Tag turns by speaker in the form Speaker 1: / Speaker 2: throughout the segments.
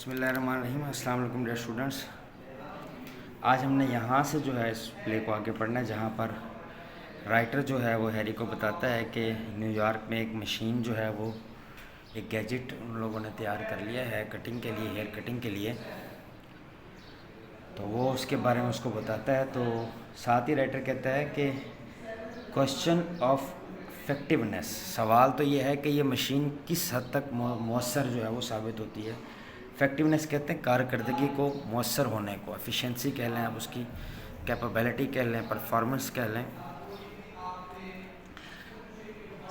Speaker 1: बिस्मिल्लाहिर्रहमानिर्रहीम। अस्सलाम वालेकुम डियर स्टूडेंट्स। आज हमने यहाँ से जो है इस प्ले को आगे पढ़ना है, जहाँ पर राइटर जो है वो हैरी को बताता है कि न्यूयॉर्क में एक मशीन जो है वो एक गैजेट उन लोगों ने तैयार कर लिया है कटिंग के लिए, हेयर कटिंग के लिए। तो वो उसके बारे में उसको बताता है। तो साथ ही राइटर कहता है कि क्वेश्चन ऑफ इफ़ेक्टिवनेस, सवाल तो ये है कि ये मशीन किस हद तक मौसर जो है वो साबित होती है। इफ़ेक्टिवनेस कहते हैं कारकर्दगी को, मौसर होने को, एफिशिएंसी कह लें आप, उसकी कैपेबिलिटी कह लें, परफॉर्मेंस कह लें।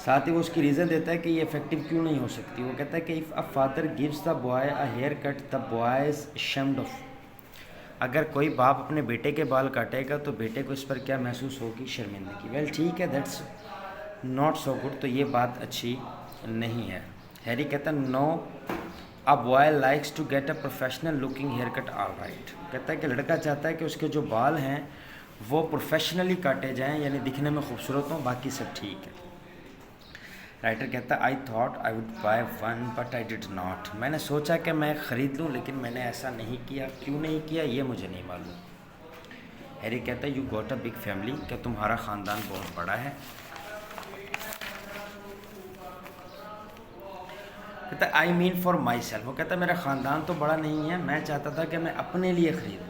Speaker 1: साथ ही वो उसकी रीज़न देता है कि ये इफ़ेक्टिव क्यों नहीं हो सकती। वो कहता है कि if a father gives the boy a hair cut the boy is ashamed of. अगर कोई बाप अपने बेटे के बाल काटेगा तो बेटे को इस पर क्या महसूस होगी? शर्मिंदगी। वेल ठीक है, दैट्स नॉट सो गुड। तो ये बात अच्छी नहीं है। हैरी कहता है no, a boy likes to get a professional looking hair cut all right. कहता है कि लड़का चाहता है कि उसके जो बाल हैं वो प्रोफेशनली काटे जाएं, यानी दिखने में खूबसूरत हों, बाकी सब ठीक है। राइटर कहता है I thought I would by one but I did not. मैंने सोचा कि मैं ख़रीद लूँ लेकिन मैंने ऐसा नहीं किया। क्यों नहीं किया ये मुझे नहीं मालूम। हैरी कहता है you got a big family, क्या तुम्हारा ख़ानदान बहुत बड़ा है? कहता है I mean for my self. वो कहता है मेरा ख़ानदान तो बड़ा नहीं है, मैं चाहता था कि मैं अपने लिए ख़रीदूँ,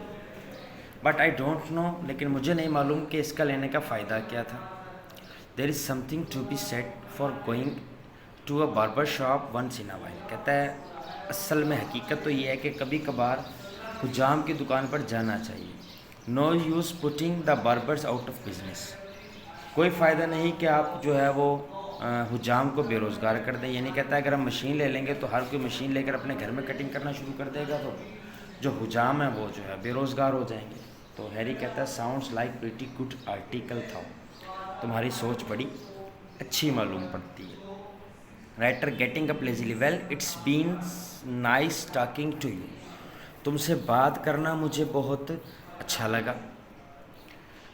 Speaker 1: बट आई डोंट नो, लेकिन मुझे नहीं मालूम कि इसका लेने का फ़ायदा क्या था। There is something to be said for going to a barber shop once in a while. कहता है असल में हकीकत तो ये है कि कभी कभार हुजाम की दुकान पर जाना चाहिए। No use putting the barbers out of business. कोई फ़ायदा नहीं कि आप जो है वो हुजाम को बेरोज़गार कर दें। यानी कहता है अगर हम मशीन ले लेंगे तो हर कोई मशीन लेकर अपने घर में कटिंग करना शुरू कर देगा, तो जो हुजाम है वो जो है बेरोज़गार हो जाएंगे। तो हैरी कहता है sounds like pretty good article था, तुम्हारी सोच बड़ी अच्छी मालूम पड़ती है। Writer getting up lazily, well it's been nice talking to you. तुमसे बात करना मुझे बहुत अच्छा लगा।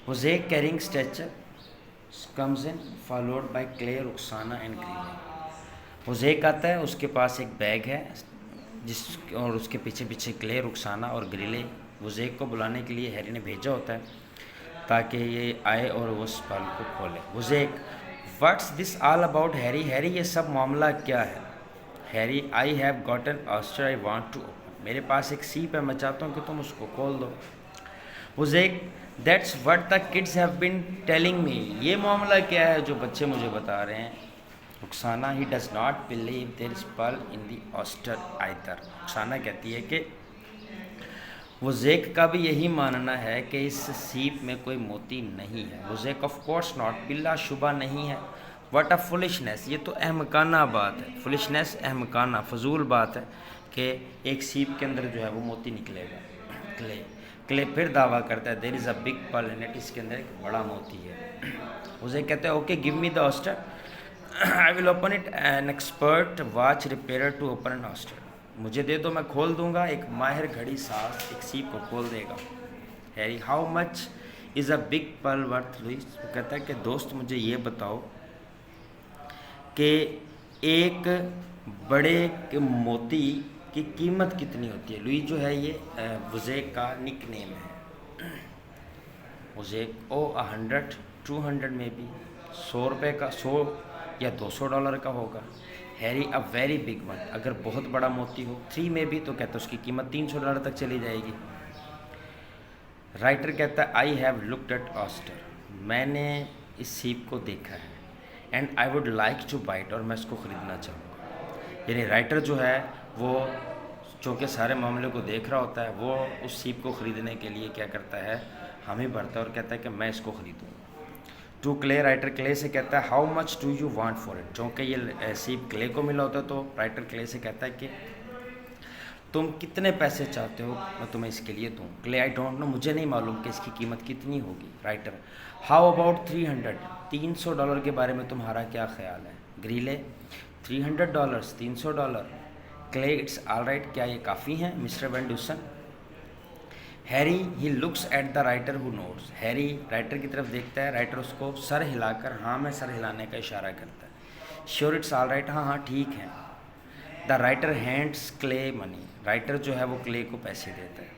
Speaker 1: Huze carrying stretcher comes in followed by Clay, Rukhsana and Greeley. Huzek आता है, उसके पास एक बैग है जिस और उसके पीछे पीछे क्ले, रुखसाना और ग्रीले। हुज़ेक को बुलाने के लिए हैरी ने भेजा होता है ताकि ये आए और उस फल को खोले। Huzek what's this all about Harry? Harry ये सब मामला क्या है? Harry I have got an oyster I want to open. मेरे पास एक सीप है, मैं चाहता हूँ कि तुम उसको खोल दो। Huzek that's what the kids have been telling me. ये मामला क्या है जो बच्चे मुझे बता रहे हैं? Rukhsana he does not believe there is pearl in the oyster either. Rukhsana कहती है कि हुज़ेक का भी यही मानना है कि इस सीप में कोई मोती नहीं है। हुज़ेक ऑफ कोर्स नॉट, बिल्ला शुबा नहीं है। व्हाट अ फुलिशनेस, ये तो अहमकाना बात है। फुलिशनेस अहमकाना, फजूल बात है कि एक सीप के अंदर जो है वो मोती निकलेगा। क्ले फिर दावा करता है there is a big pearl in it, इसके अंदर एक बड़ा मोती है। उसे कहते हैं okay give me the oyster, I will open it, an expert watch repair to open an oyster. मुझे दे दो, मैं खोल दूंगा। एक माहिर घड़ी साज एक सीप को खोल देगा। Harry how much is a big pearl worth Louis. वो कहता है कि दोस्त मुझे ये बताओ कि एक बड़े मोती की कीमत कितनी होती है? लुई जो है ये वुज़ेक का निक नेम है। वुज़ेक ओ 100 200 में भी 100 रुपये का, 100 या $200 का होगा। Harry a very big one, अगर बहुत बड़ा मोती हो 3 में भी, तो कहता है उसकी कीमत $300 तक चली जाएगी। राइटर कहता है I have looked at oyster, मैंने इस सीप को देखा है, and I would like to buy it, और मैं इसको ख़रीदना चाहूँगा। यानी राइटर जो है वो चूँकि सारे मामले को देख रहा होता है, वो उस सीप को ख़रीदने के लिए क्या करता है, हामी भरता है और कहता है कि मैं इसको ख़रीदूँ। टू क्ले, राइटर क्ले से कहता है how much do you want for it. चूँकि ये सीप क्ले को मिला होता है तो राइटर क्ले से कहता है कि तुम कितने पैसे चाहते हो मैं तुम्हें इसके लिए दूँ। क्ले आई डोंट नो, मुझे नहीं मालूम कि इसकी कीमत कितनी होगी। राइटर हाउ अबाउट 300, $300 के बारे में तुम्हारा क्या ख्याल है? ग्रीले $300, $300। क्ले इट्स ऑल राइट, क्या ये काफ़ी हैं mister Van Dusen? Harry he looks at the writer who notes. Harry writer की तरफ देखता है, राइटर उसको सर हिलाकर हाँ में सर हिलाने का इशारा करता है। श्योर इट्स ऑल राइट, हाँ हाँ ठीक है। The writer hands clay money, writer जो है वो क्ले को पैसे देता है।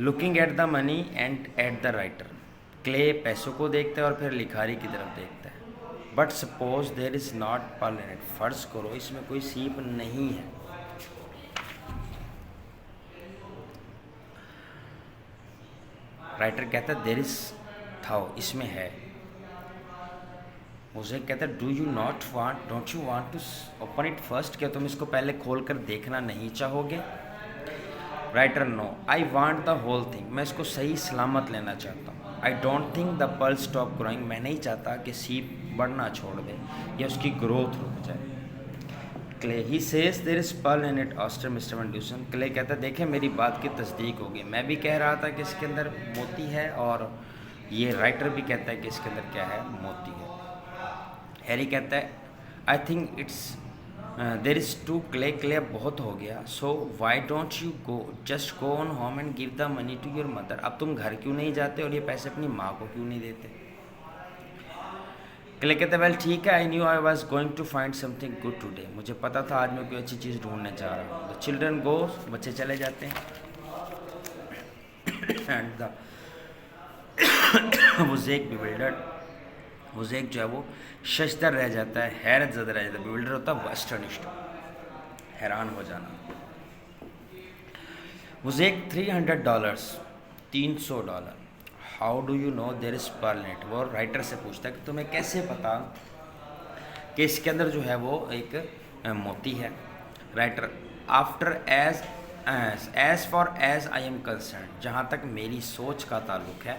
Speaker 1: Looking at the money and eight the writer, clay पैसों को देखता है और फिर लिखारी की तरफ देखता है। But suppose there is not pearl in it, फर्ज करो इसमें कोई सीप नहीं है। राइटर कहता है देर इज था, इसमें है। मुझे कहता है don't you want to open it first, क्या तुम इसको पहले खोल कर देखना नहीं चाहोगे? Writer no, I want the whole thing, मैं इसको सही सलामत लेना चाहता हूँ। I don't think the pearl stop growing, मैं नहीं चाहता कि सीप बढ़ना छोड़ दे या उसकी ग्रोथ रुक जाए। Clay, he says there is pearl in it oyster mister Van Dusen, Clay कहता है देखें मेरी बात की तस्दीक होगी, मैं भी कह रहा था कि इसके अंदर मोती है और ये राइटर भी कहता है कि इसके अंदर क्या है, मोती है। हैरी कहता है I think it's there is to Clay, Clay अब बहुत हो गया। So why don't you go just go on home and give the money to your mother, अब तुम घर क्यों नहीं जाते और ये पैसे अपनी माँ को क्यों नहीं देते? क्ले कहते वेल ठीक है, I knew I was going to find something good today, मुझे पता था आज मैं कोई अच्छी चीज़ ढूंढने जा रहा हूँ। द चिल्ड्रन गो, बच्चे चले जाते हैं। एंड द वुज़ेक बिविल्डर्ड, वुज़ेक जो है वो शशदर रह जाता है, हैरत ज़दा रह जाता है। बिविल्डर होता है वेस्टर्निस्ट, हैरान हो जाना। वुज़ेक $300, $300, how do you know there is pearl in it, वो राइटर से पूछता है कि तुम्हें कैसे पता कि इसके अंदर जो है वो एक मोती है? Writer after as far as I am concerned, जहाँ तक मेरी सोच का ताल्लुक है,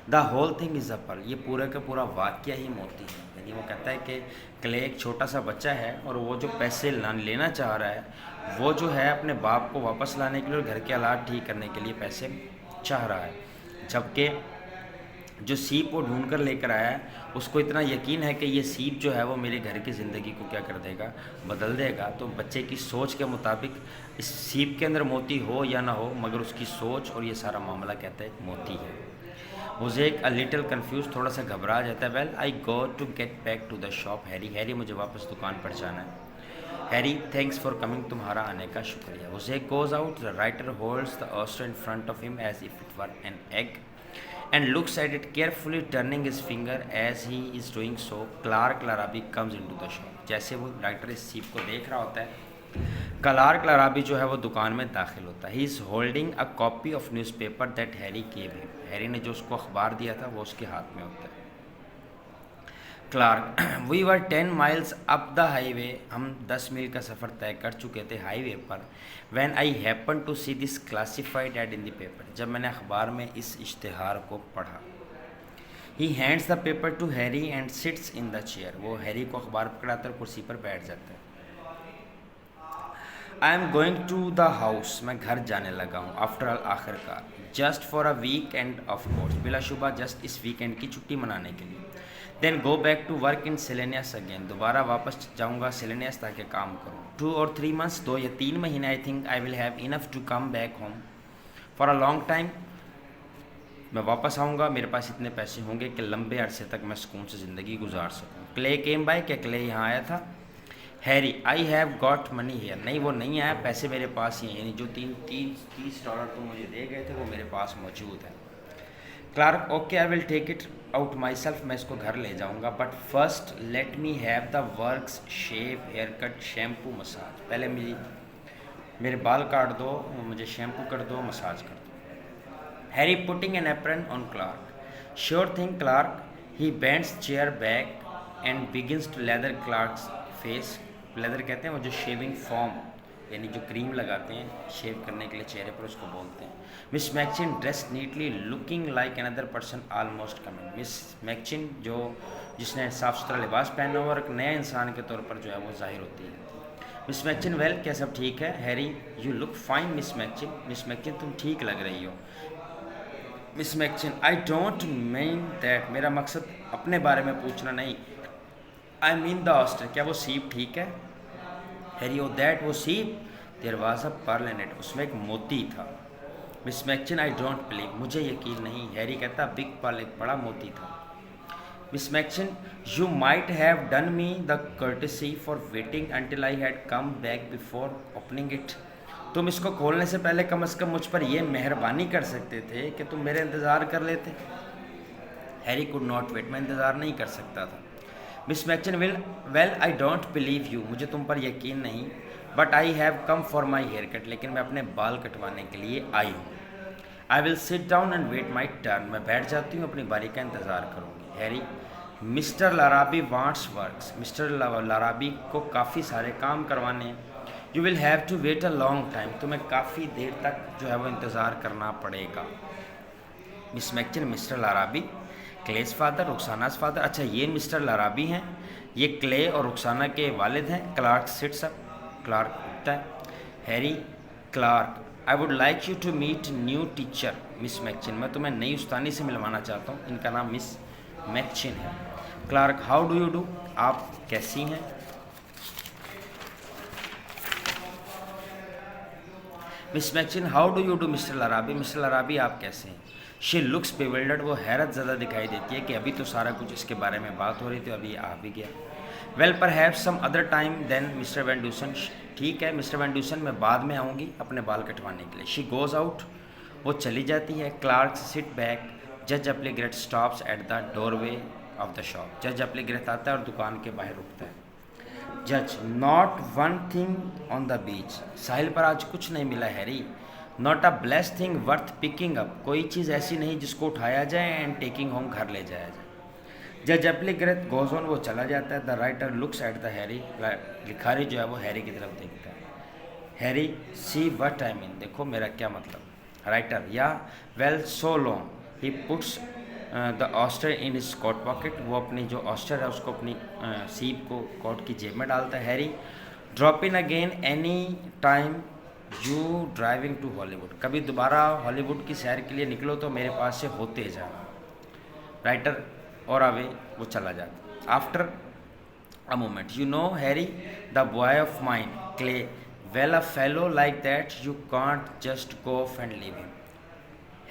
Speaker 1: the whole thing is a pearl, ये पूरा का पूरा वाक्य ही मोती है। यानी वो कहता है कि क्ले एक छोटा सा बच्चा है और वो जो पैसे लेना चाह रहा है वो जो है अपने बाप को वापस लाने के लिए और घर के हालात ठीक करने के लिए पैसे चाह रहा है, जबकि जो सीप वो ढूंढ कर लेकर आया है उसको इतना यकीन है कि ये सीप जो है वो मेरे घर की ज़िंदगी को क्या कर देगा, बदल देगा। तो बच्चे की सोच के मुताबिक इस सीप के अंदर मोती हो या ना हो, मगर उसकी सोच और ये सारा मामला कहता है मोती है। मुझे एक लिटिल कन्फ्यूज, थोड़ा सा घबरा जाता है। Well I go to get back to the shop Harry, Harry मुझे वापस दुकान पर जाना है। हैरी थैंक्स फॉर कमिंग, तुम्हारा आने का शुक्रिया। मुझे goes out, the writer holds the oyster in front of him as if it were an egg and looks at it carefully, turning his finger as he is doing so. Clark Larabi comes into the shop, जैसे वो writer इस सीप को देख रहा होता है, Clark लराबी जो है वो दुकान में दाखिल होता है। He is holding a copy of newspaper that Harry gave him, Harry ने जो उसको अखबार दिया था वो उसके हाथ में होता है। Clark, we were 10 miles up the highway, हम 10 मील का सफ़र तय कर चुके थे हाईवे पर। When I happen to see this classified ad in the paper, जब मैंने अखबार में इस इश्तिहार को पढ़ा। He hands the paper to Harry and sits in the chair, वो हैरी को अखबार पकड़ाकर कुर्सी पर बैठ जाता है। I am going to the house, मैं घर जाने लगा हूँ। आफ्टर ऑल, आखिरकार, just for a week end of course, बिलाशुबा जस्ट इस वीकेंड की छुट्टी मनाने के लिए। Then go back to work in Salinas again, दोबारा वापस जाऊँगा सेलेनियस ताकि काम करूँ। 2 or 3 months, 2 या 3 महीने, I think I will have enough to come back home for a long time, मैं वापस आऊँगा, मेरे पास इतने पैसे होंगे कि लंबे अरसे तक मैं सुकून से ज़िंदगी गुजार सकूँ। क्ले केम बाय, क्या क्ले यहाँ आया था? Harry, I have got money here, नहीं वो नहीं आया, पैसे मेरे पास ही हैं, यानी जो $30 तुम मुझे दे गए थे वो मेरे पास मौजूद है। Clark, okay I will take it out myself, मैं इसको घर ले जाऊँगा, but first let me have the works, shave, haircut, shampoo, massage, पहले मेरे बाल काट दो, मुझे शैम्पू कर दो, मसाज कर दो। Harry putting an apron on Clark, sure thing Clark, he bends chair back and begins to lather Clark's face, lather कहते हैं वो जो शेविंग फॉर्म, यानी जो क्रीम लगाते हैं शेव करने के लिए चेहरे पर, उसको बोलते हैं। Miss Machin dress neatly looking like another person almost coming, Miss Machin जो जिसने साफ़ सुथरा लिबास पहना हुआ और एक नए इंसान के तौर पर जो है वो जाहिर होती है। मिस मैक्चिन, वेल क्या सब ठीक है? Harry, you look fine Miss Machin, Miss Machin तुम ठीक लग रही हो। Miss Machin, I don't mean that, मेरा मकसद अपने बारे में पूछना नहीं, आई मीन द ऑस्टर, क्या वो सीप ठीक है? हैरी, ओ दैट, वो सीप, there was a pearl in it, उसमें एक मोती था। Miss Machin, I don't believe, मुझे यकीन नहीं। हैरी कहता बिग पर्ल, एक बड़ा मोती था। Miss Maxon, you might have done me the courtesy for waiting until I had come back before opening it. तुम इसको खोलने से पहले कम से कम मुझ पर यह मेहरबानी कर सकते थे कि तुम मेरे इंतज़ार कर लेते। हैरी कुड नॉट वेट, मैं इंतज़ार नहीं कर सकता था। Miss Maxon, well I don't believe you, मुझे तुम पर यकीन नहीं। But I have come for my hair cut, लेकिन मैं अपने बाल कटवाने के लिए आई हूँ। I will sit down and wait my turn, मैं बैठ जाती हूँ, अपनी बारी का इंतज़ार करूँगी। Harry, Mister Larrabee wants works, Mister Larrabee को काफ़ी सारे काम करवाने हैं। You will have to wait a long time, तुम्हें काफ़ी देर तक जो है वो इंतज़ार करना पड़ेगा। Miss Maxon, Mister Larrabee, Clay's father, Rukhsana's father. अच्छा, ये मिस्टर लाराबी हैं, ये क्ले और रुखसाना के वालिद हैं। क्लार्क सिट्स अप, क्लार्क उठता है। Harry, Clark, I would like you to meet new teacher Miss Maxon, मैं तुम्हें नई उस्तानी से मिलवाना चाहता हूँ, इनका नाम मिस मैक्सन है। Clark, how do you do, आप कैसी हैं। Miss Maxon, how do you do Mister Larrabee, Mister Larrabee आप कैसे हैं। शी लुक्स बिविल्डर्ड, वो हैरत ज़्यादा दिखाई देती है कि अभी तो सारा कुछ इसके बारे में बात हो रही थी, अभी आ भी गया। Well perhaps some other time then Mister Van Dusen, ठीक है मिस्टर वैन ड्यूसन, मैं बाद में आऊँगी अपने बाल कटवाने के लिए। शी गोज़ आउट, वो चली जाती है। क्लार्क सिट बैक, जज Applegate stops at the doorway of the shop, जज एप्लीग्रेट आता है और दुकान के बाहर रुकता है। जज, not one thing on the beach, साहिल पर आज कुछ नहीं मिला Harry. Not a blessed thing worth picking up, कोई चीज़ ऐसी नहीं जिसको उठाया जाए एंड टेकिंग होम, घर ले जाया जाए। जज एप्लीग्रेट गोज ऑन, वो चला जाता है। The writer looks at the Harry, लिखारी जो है वो हैरी की तरफ देखता है। Harry, see what I mean, देखो मेरा क्या मतलब। Writer, yeah well so long, he puts the oyster in his coat pocket, वो अपनी जो ऑस्टर है उसको अपनी सीप को कोट की जेब में डालता है। Harry, drop in again any time you driving to Hollywood, कभी दोबारा हॉलीवुड की सैर के लिए निकलो तो मेरे पास से होते जाना। राइटर, और अवे, वो चला जाता। After a moment, you know Harry, the boy of mind clay, well a fellow like that you can't just go of and leave him.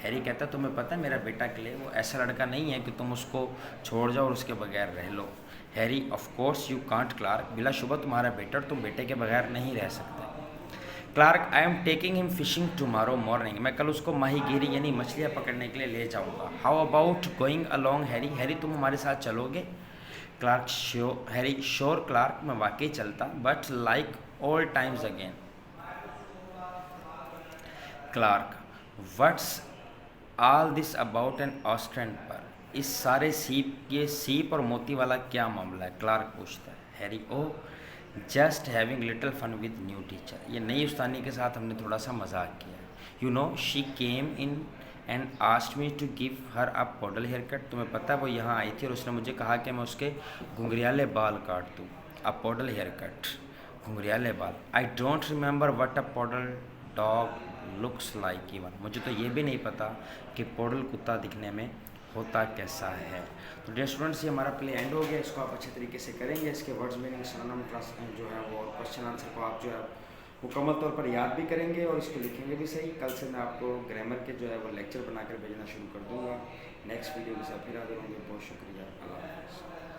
Speaker 1: Harry कहता, तुम्हें पता है मेरा बेटा क्ले वो ऐसा लड़का नहीं है कि तुम उसको छोड़ जाओ और उसके बगैर रह लो। Harry, of course you can't Clark, बिलाशुबा तुम्हारा बेटा, तुम बेटे के बगैर नहीं रह सकते। Clark, I am taking him fishing tomorrow morning, मैं कल उसको माहीगीरी यानी मछलियाँ पकड़ने के लिए ले जाऊँगा। How about going along Harry, Harry तुम हमारे साथ चलोगे। Clark, sure Harry, sure Clark, मैं वाकई चलता, but like all times again. Clark, what's all this about an Ostrand पर, इस सारे सीप और मोती वाला क्या मामला है। क्लार्क पूछता है। Harry, oh just having little fun with new teacher, ये नई उस्तानी के साथ हमने थोड़ा सा मजाक किया। You know she came in and asked me to give her a poodle hair cut, तुम्हें पता है वो यहाँ आई थी और उसने मुझे कहा कि मैं उसके घुंघरियाले बाल काट दूँ। अ पॉडल हेयर कट, घुंघरियाले बाल। I don't remember what a poodle dog looks like even, मुझे तो ये भी नहीं पता कि पॉडल कुत्ता दिखने में होता कैसा है। तो डियर स्टूडेंट्स, ये हमारा प्ले एंड हो गया, इसको आप अच्छे तरीके से करेंगे। इसके वर्ड्स मीनिंग सिनोनिम क्लास जो है वो क्वेश्चन आंसर को आप जो है मुकम्मल तौर पर याद भी करेंगे और इसको लिखेंगे भी सही। कल से मैं आपको ग्रामर के जो है वो लेक्चर बनाकर भेजना शुरू कर दूँगा। नेक्स्ट वीडियो के साथ फिर हाजिर होंगे। बहुत शुक्रिया, अल्लाह हाफ़िज़।